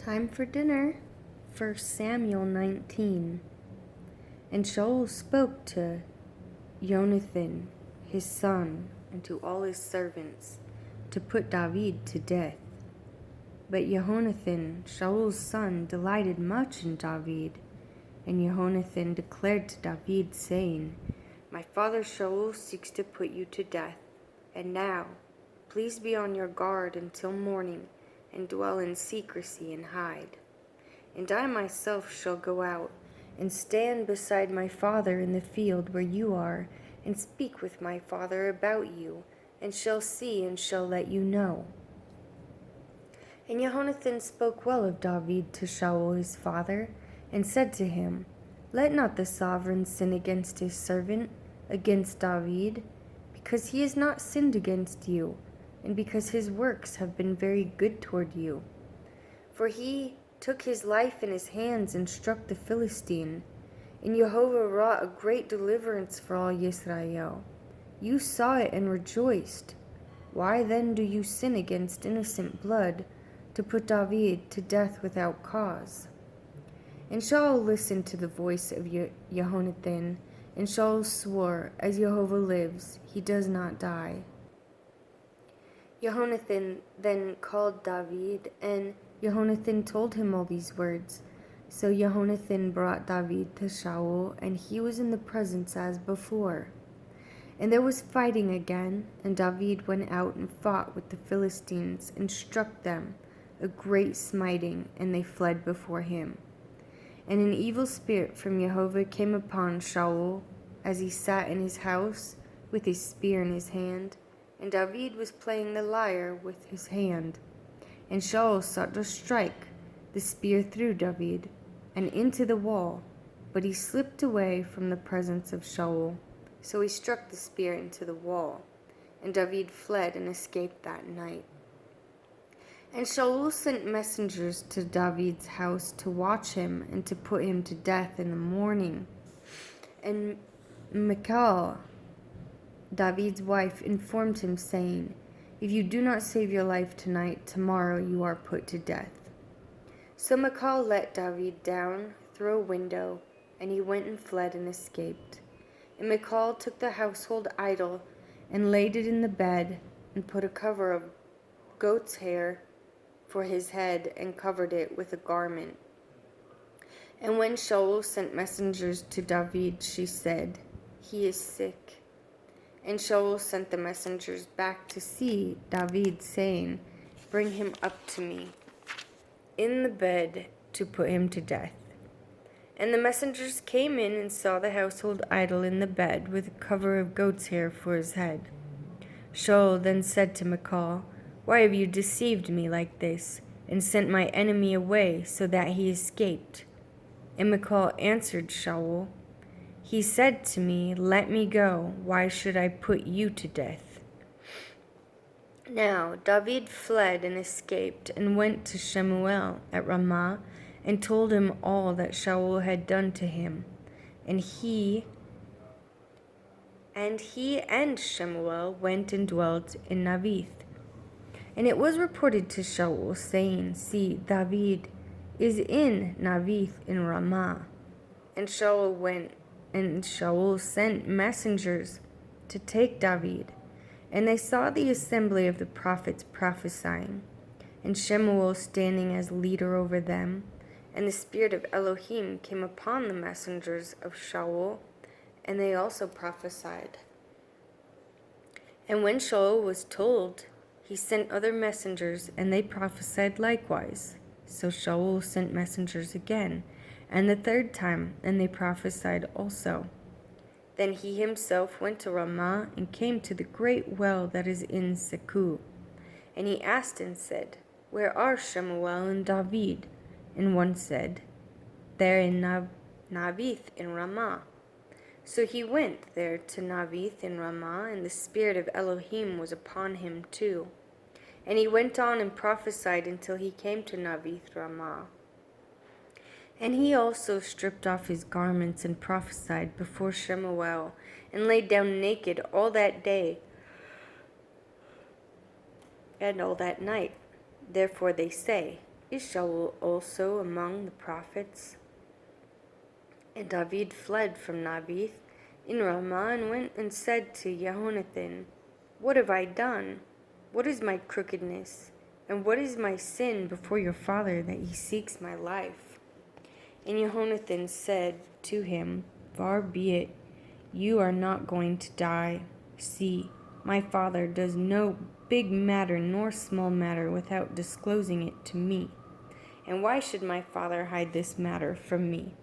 Time for dinner. 1 Samuel 19. And Shaul spoke to Jonathan, his son, and to all his servants, to put David to death. But Jehonathan, Shaul's son, delighted much in David. And Jehonathan declared to David, saying, My father Shaul seeks to put you to death. And now, please be on your guard until morning, and dwell in secrecy and hide. And I myself shall go out, and stand beside my father in the field where you are, and speak with my father about you, and shall see and shall let you know. And Jehonathan spoke well of David to Shaul his father, and said to him, Let not the sovereign sin against his servant, against David, because he has not sinned against you, and because his works have been very good toward you. For he took his life in his hands and struck the Philistine, and Jehovah wrought a great deliverance for all Yisrael. You saw it and rejoiced. Why then do you sin against innocent blood, to put David to death without cause? And Shaul listened to the voice of Jehonathan, and Shaul swore, As Jehovah lives, he does not die. Jehonathan then called David, and Jehonathan told him all these words. So Jehonathan brought David to Shaul, and he was in the presence as before. And there was fighting again, and David went out and fought with the Philistines, and struck them, a great smiting, and they fled before him. And an evil spirit from Jehovah came upon Shaul, as he sat in his house, with his spear in his hand, and David was playing the lyre with his hand. And Shaul sought to strike the spear through David, and into the wall, but he slipped away from the presence of Shaul. So he struck the spear into the wall, and David fled and escaped that night. And Shaul sent messengers to David's house to watch him and to put him to death in the morning. And Michal, David's wife, informed him, saying, If you do not save your life tonight, tomorrow you are put to death. So Michal let David down through a window, and he went and fled and escaped. And Michal took the household idol, and laid it in the bed, and put a cover of goat's hair for his head, and covered it with a garment. And when Shaul sent messengers to David, she said, He is sick. And Shaul sent the messengers back to see David, saying, Bring him up to me in the bed to put him to death. And the messengers came in and saw the household idol in the bed with a cover of goat's hair for his head. Shaul then said to Michal, Why have you deceived me like this, and sent my enemy away so that he escaped? And Michal answered Shaul, He said to me, Let me go. Why should I put you to death? Now David fled and escaped, and went to Shemuel at Ramah, and told him all that Shaul had done to him. And he and Shemuel went and dwelt in Navith. And it was reported to Shaul, saying, See, David is in Navith in Ramah. And Shaul went, and Shaul sent messengers to take David. And they saw the assembly of the prophets prophesying, and Shemuel standing as leader over them. And the spirit of Elohim came upon the messengers of Shaul, and they also prophesied. And when Shaul was told, he sent other messengers, and they prophesied likewise. So Shaul sent messengers again, and the third time, and they prophesied also. Then he himself went to Ramah, and came to the great well that is in Seku. And he asked and said, Where are Shemuel and David? And one said, They're in Navith in Ramah. So he went there to Navith in Ramah, and the spirit of Elohim was upon him too. And he went on and prophesied until he came to Navith Ramah. And he also stripped off his garments and prophesied before Shemuel, and laid down naked all that day and all that night. Therefore they say, Is Shaul also among the prophets? And David fled from Naboth in Ramah and went and said to Jehonathan, What have I done? What is my crookedness? And what is my sin before your father that he seeks my life? And Jehonathan said to him, Far be it, you are not going to die. See, my father does no big matter nor small matter without disclosing it to me. And why should my father hide this matter from me?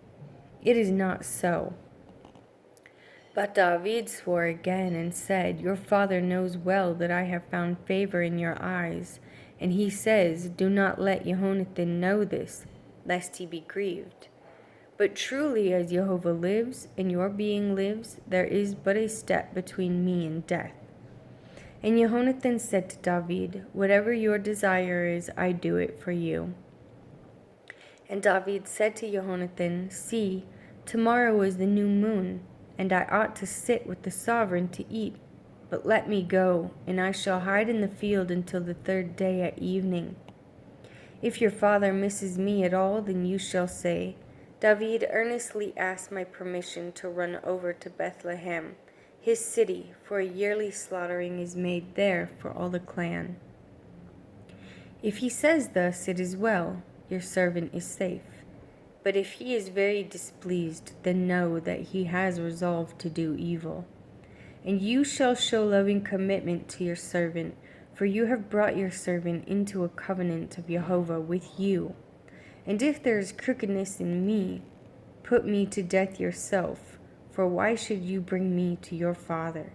It is not so. But David swore again and said, Your father knows well that I have found favor in your eyes. And he says, Do not let Jehonathan know this, lest he be grieved. But truly as Jehovah lives, and your being lives, there is but a step between me and death. And Jehonathan said to David, Whatever your desire is, I do it for you. And David said to Jehonathan, See, tomorrow is the new moon, and I ought to sit with the sovereign to eat. But let me go, and I shall hide in the field until the third day at evening. If your father misses me at all, then you shall say, David earnestly asked my permission to run over to Bethlehem, his city, for a yearly slaughtering is made there for all the clan. If he says thus, it is well, your servant is safe. But if he is very displeased, then know that he has resolved to do evil. And you shall show loving commitment to your servant, for you have brought your servant into a covenant of Jehovah with you. And if there is crookedness in me, put me to death yourself, for why should you bring me to your father?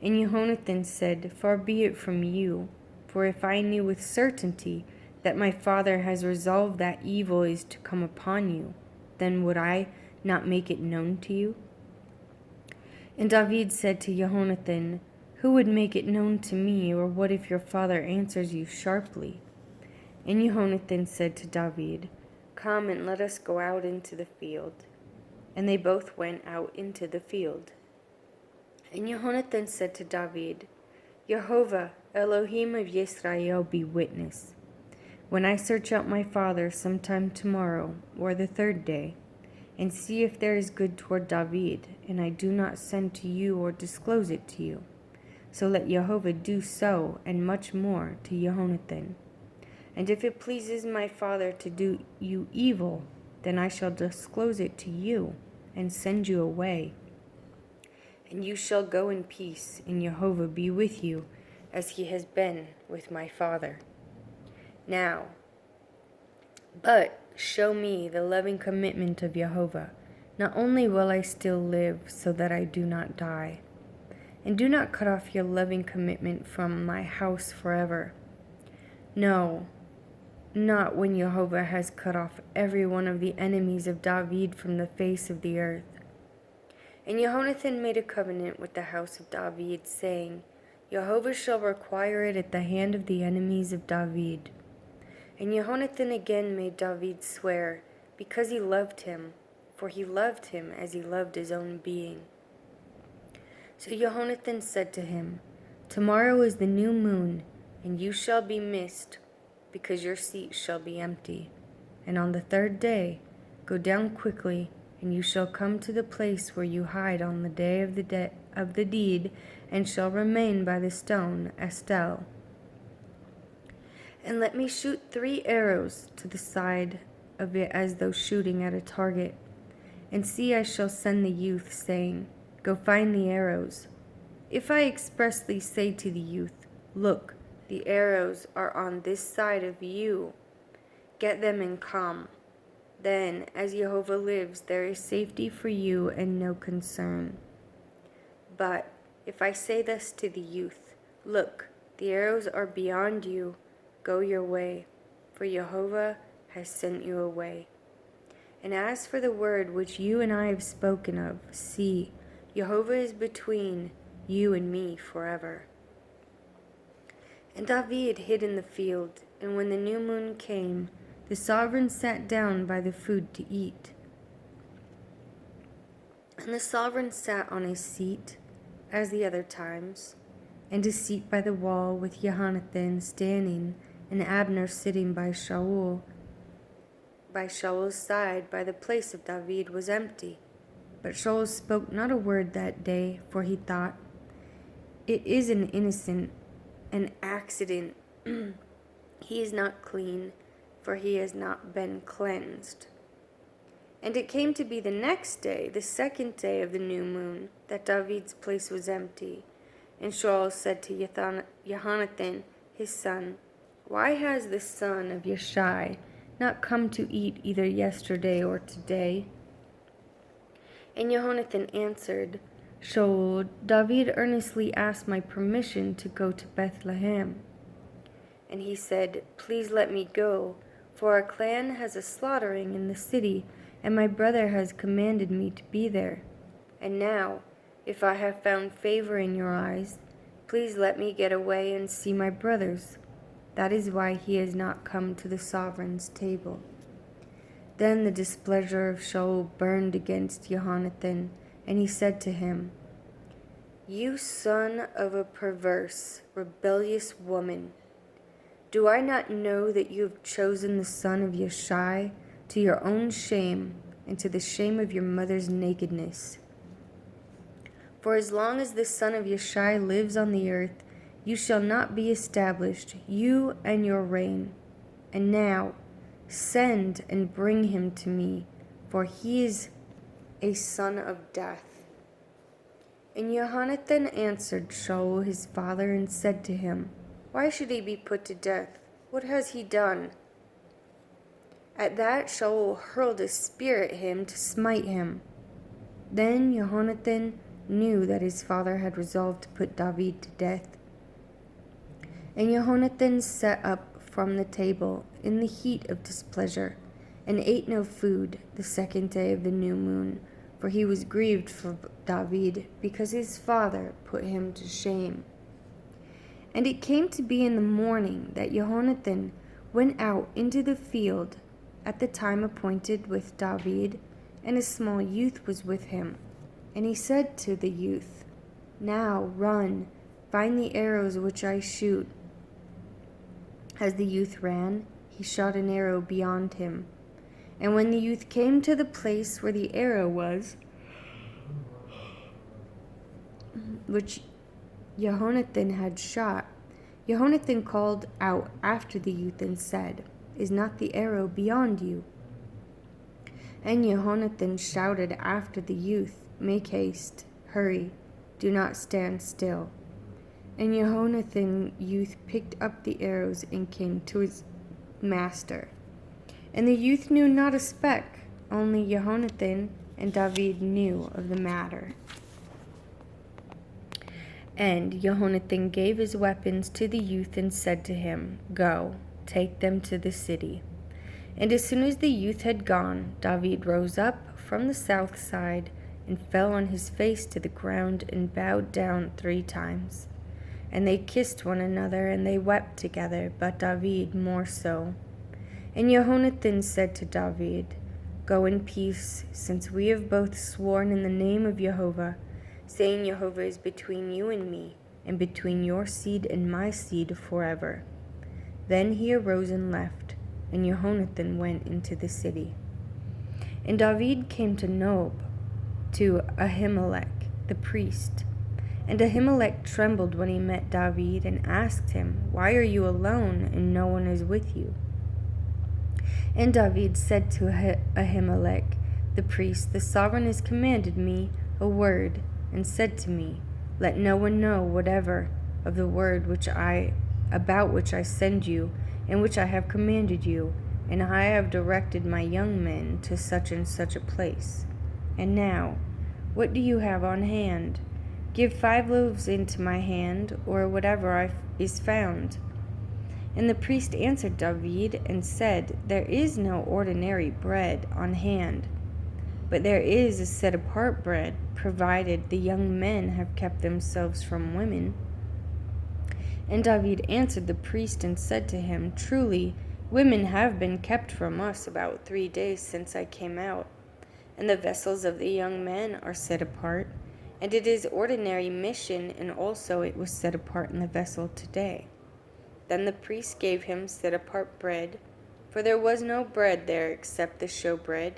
And Jehonathan said, Far be it from you, for if I knew with certainty that my father has resolved that evil is to come upon you, then would I not make it known to you? And David said to Jehonathan, Who would make it known to me, or what if your father answers you sharply? And Jehonathan said to David, Come and let us go out into the field. And they both went out into the field. And Jehonathan said to David, Jehovah, Elohim of Yisrael, be witness. When I search out my father sometime tomorrow, or the third day, and see if there is good toward David, and I do not send to you or disclose it to you, so let Jehovah do so, and much more, to Jehonathan. And if it pleases my father to do you evil, then I shall disclose it to you, and send you away. And you shall go in peace, and Jehovah be with you, as he has been with my father. Now, but show me the loving commitment of Jehovah. Not only will I still live, so that I do not die. And do not cut off your loving commitment from my house forever. No, not when Jehovah has cut off every one of the enemies of David from the face of the earth. And Jehonathan made a covenant with the house of David, saying, Jehovah shall require it at the hand of the enemies of David. And Jehonathan again made David swear, because he loved him, for he loved him as he loved his own being. So Jehonathan said to him, Tomorrow is the new moon, and you shall be missed, because your seat shall be empty. And on the third day, go down quickly, and you shall come to the place where you hide on the day of the deed, and shall remain by the stone Estel. And let me shoot 3 arrows to the side of it as though shooting at a target. And see, I shall send the youth, saying, Go find the arrows. If I expressly say to the youth, Look, the arrows are on this side of you, get them and come. Then, as Jehovah lives, there is safety for you and no concern. But if I say thus to the youth, Look, the arrows are beyond you, go your way, for Jehovah has sent you away. And as for the word which you and I have spoken of, see, Jehovah is between you and me forever. And David hid in the field, and when the new moon came, the sovereign sat down by the food to eat. And the sovereign sat on his seat, as the other times, and his seat by the wall with Jehonathan standing and Abner sitting by Shaul's side by the place of David was empty. But Shaul spoke not a word that day, for he thought, it is an accident. He is not clean, for he has not been cleansed. And it came to be the next day, the second day of the new moon, that David's place was empty. And Shaul said to Jonathan, his son, why has the son of Yeshai not come to eat either yesterday or today? And Jonathan answered Shaul, David earnestly asked my permission to go to Bethlehem. And he said, please let me go, for our clan has a slaughtering in the city, and my brother has commanded me to be there. And now, if I have found favor in your eyes, please let me get away and see my brothers. That is why he has not come to the sovereign's table. Then the displeasure of Shaul burned against Jonathan, and he said to him, you son of a perverse, rebellious woman, do I not know that you have chosen the son of Yeshai to your own shame and to the shame of your mother's nakedness? For as long as the son of Yeshai lives on the earth, you shall not be established, you and your reign. And now, send and bring him to me, for he is a son of death. And Jonathan answered Shaul his father and said to him, why should he be put to death? What has he done? At that Shaul hurled a spear at him to smite him. Then Jonathan knew that his father had resolved to put David to death. And Jonathan sat up from the table in the heat of displeasure, and ate no food the second day of the new moon, for he was grieved for David, because his father put him to shame. And it came to be in the morning that Jonathan went out into the field at the time appointed with David, and a small youth was with him. And he said to the youth, now run, find the arrows which I shoot. As the youth ran, he shot an arrow beyond him. And when the youth came to the place where the arrow was, which Jonathan had shot, Jonathan called out after the youth and said, is not the arrow beyond you? And Jonathan shouted after the youth, make haste, hurry, do not stand still. And Jonathan youth picked up the arrows and came to his master. And the youth knew not a speck, only Jonathan and David knew of the matter. And Jonathan gave his weapons to the youth and said to him, go, take them to the city. And as soon as the youth had gone, David rose up from the south side and fell on his face to the ground and bowed down 3 times. And they kissed one another, and they wept together, but David more so. And Jonathan said to David, go in peace, since we have both sworn in the name of Jehovah, saying Jehovah is between you and me, and between your seed and my seed forever. Then he arose and left, and Jonathan went into the city. And David came to Nob, to Ahimelech the priest. And Ahimelech trembled when he met David, and asked him, why are you alone, and no one is with you? And David said to Ahimelech the priest, the sovereign has commanded me a word, and said to me, let no one know whatever of the word about which I send you, and which I have commanded you, and I have directed my young men to such and such a place. And now, what do you have on hand? Give 5 loaves into my hand, or whatever is found. And the priest answered David and said, there is no ordinary bread on hand, but there is a set-apart bread, provided the young men have kept themselves from women. And David answered the priest and said to him, truly, women have been kept from us about 3 days since I came out, and the vessels of the young men are set apart, and it is ordinary mission, and also it was set apart in the vessel today. Then the priest gave him set-apart bread, for there was no bread there except the showbread,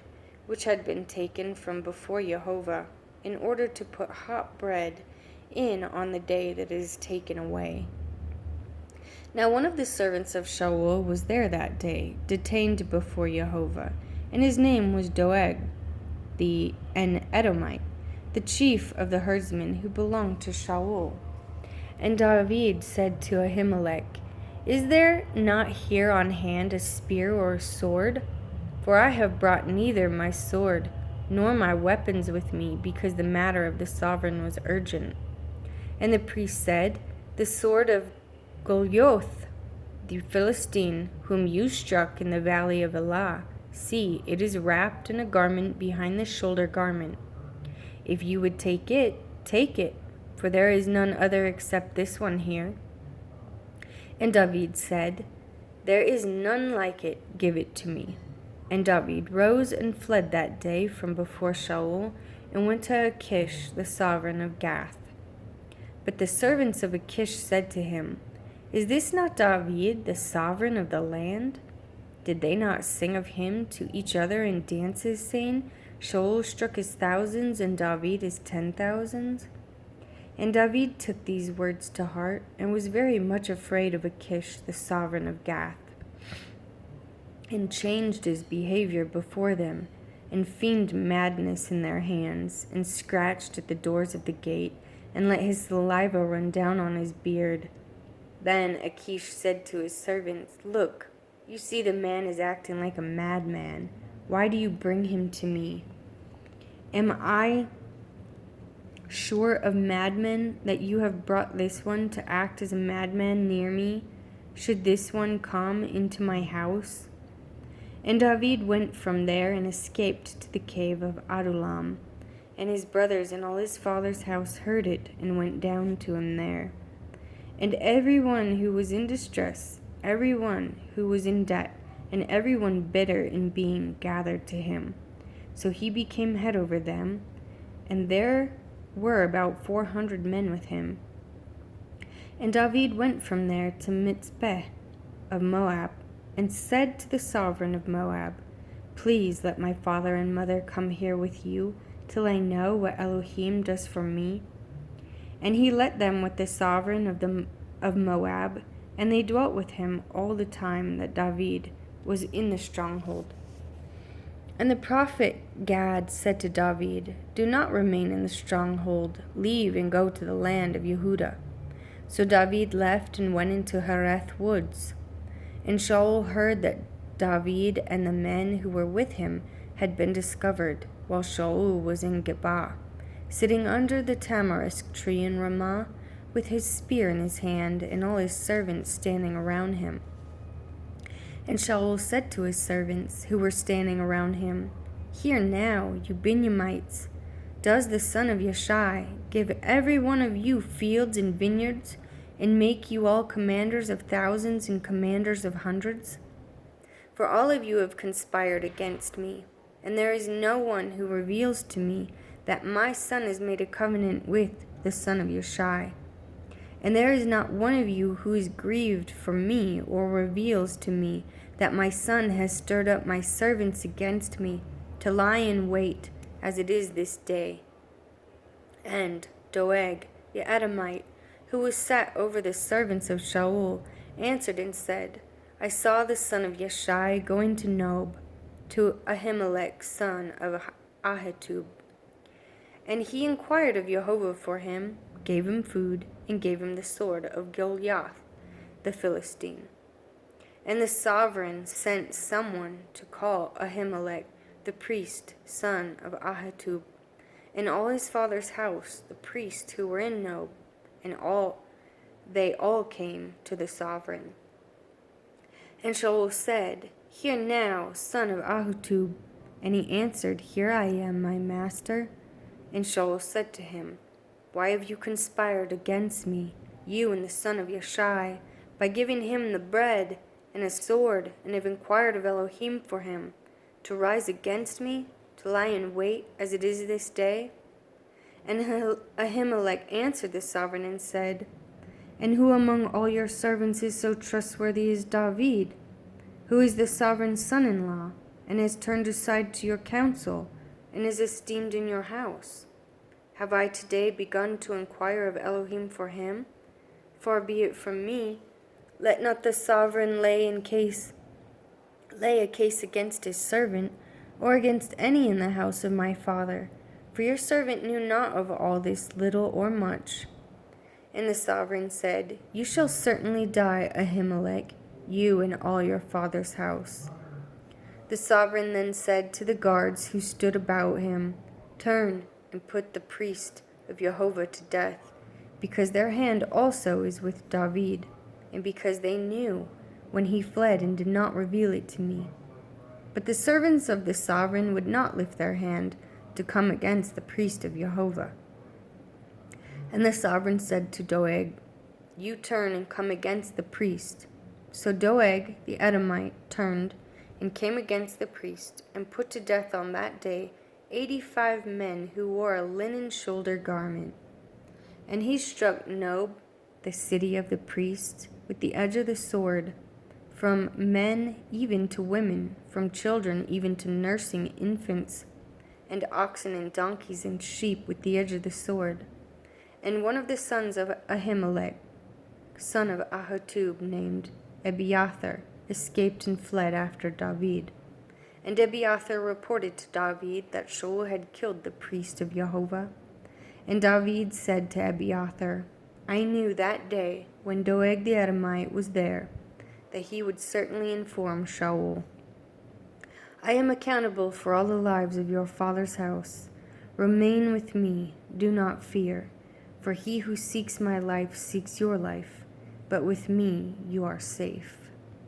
which had been taken from before Jehovah, in order to put hot bread in on the day that it is taken away. Now one of the servants of Shaul was there that day, detained before Jehovah, and his name was Doeg, an Edomite, the chief of the herdsmen who belonged to Shaul. And David said to Ahimelech, "Is there not here on hand a spear or a sword? For I have brought neither my sword nor my weapons with me, because the matter of the sovereign was urgent." And the priest said, "The sword of Goliath, the Philistine, whom you struck in the valley of Elah, see, it is wrapped in a garment behind the shoulder garment. If you would take it, for there is none other except this one here." And David said, "There is none like it, give it to me." And David rose and fled that day from before Shaul, and went to Achish, the sovereign of Gath. But the servants of Achish said to him, "Is this not David, the sovereign of the land? Did they not sing of him to each other in dances, saying, Shaul struck his thousands, and David his 10,000s? And David took these words to heart, and was very much afraid of Achish, the sovereign of Gath, and changed his behavior before them, and feigned madness in their hands, and scratched at the doors of the gate, and let his saliva run down on his beard. Then Achish said to his servants, "Look, you see the man is acting like a madman. Why do you bring him to me? Am I sure of madmen that you have brought this one to act as a madman near me? Should this one come into my house?" And David went from there and escaped to the cave of Adullam. And his brothers and all his father's house heard it, and went down to him there. And everyone who was in distress, everyone who was in debt, and everyone bitter in being gathered to him. So he became head over them, and there were about 400 men with him. And David went from there to Mitzpeh of Moab, and said to the sovereign of Moab, "Please let my father and mother come here with you, till I know what Elohim does for me." And he let them with the sovereign of Moab, and they dwelt with him all the time that David was in the stronghold. And the prophet Gad said to David, "Do not remain in the stronghold. Leave and go to the land of Yehudah." So David left and went into Hereth woods. And Shaul heard that David and the men who were with him had been discovered, while Shaul was in Geba, sitting under the tamarisk tree in Ramah, with his spear in his hand, and all his servants standing around him. And Shaul said to his servants, who were standing around him, "Hear now, you Binyamites, does the son of Yeshai give every one of you fields and vineyards, and make you all commanders of thousands and commanders of hundreds? For all of you have conspired against me, and there is no one who reveals to me that my son has made a covenant with the son of Yeshai. And there is not one of you who is grieved for me, or reveals to me that my son has stirred up my servants against me, to lie in wait, as it is this day." And Doeg, the Edomite, who was set over the servants of Shaul, answered and said, "I saw the son of Yeshai going to Nob, to Ahimelech son of Ahitub. And he inquired of Jehovah for him, gave him food, and gave him the sword of Goliath, the Philistine. And the sovereign sent someone to call Ahimelech, the priest, son of Ahitub, and all his father's house, the priests who were in Nob, and they all came to the sovereign. And Shaul said, "Hear now, son of Ahitub." And he answered, "Here I am, my master." And Shaul said to him, "Why have you conspired against me, you and the son of Yeshai, by giving him the bread and a sword, and have inquired of Elohim for him, to rise against me, to lie in wait, as it is this day?" And Ahimelech answered the sovereign and said, And who among all your servants is so trustworthy as David, who is the sovereign son-in-law, and has turned aside to your counsel, and is esteemed in your house? Have I today begun to inquire of Elohim for him? Far be it from me. Let not the sovereign lay a case against his servant, or against any in the house of my father, for your servant knew not of all this little or much. And the sovereign said, You shall certainly die, Ahimelech, you and all your father's house. The sovereign then said to the guards who stood about him, Turn and put the priest of Jehovah to death, because their hand also is with David, and because they knew when he fled and did not reveal it to me. But the servants of the sovereign would not lift their hand to come against the priest of Jehovah. And the sovereign said to Doeg, You turn and come against the priest. So Doeg the Edomite turned and came against the priest, and put to death on that day 85 men who wore a linen shoulder garment. And he struck Nob, the city of the priests, with the edge of the sword, from men even to women, from children even to nursing infants, and oxen and donkeys and sheep with the edge of the sword. And one of the sons of Ahimelech, son of Ahitub, named Abiathar, escaped and fled after David. And Abiathar reported to David that Shaul had killed the priest of Jehovah. And David said to Abiathar, I knew that day, when Doeg the Edomite was there, that he would certainly inform Shaul. I am accountable for all the lives of your father's house. Remain with me, do not fear, for he who seeks my life seeks your life, but with me you are safe.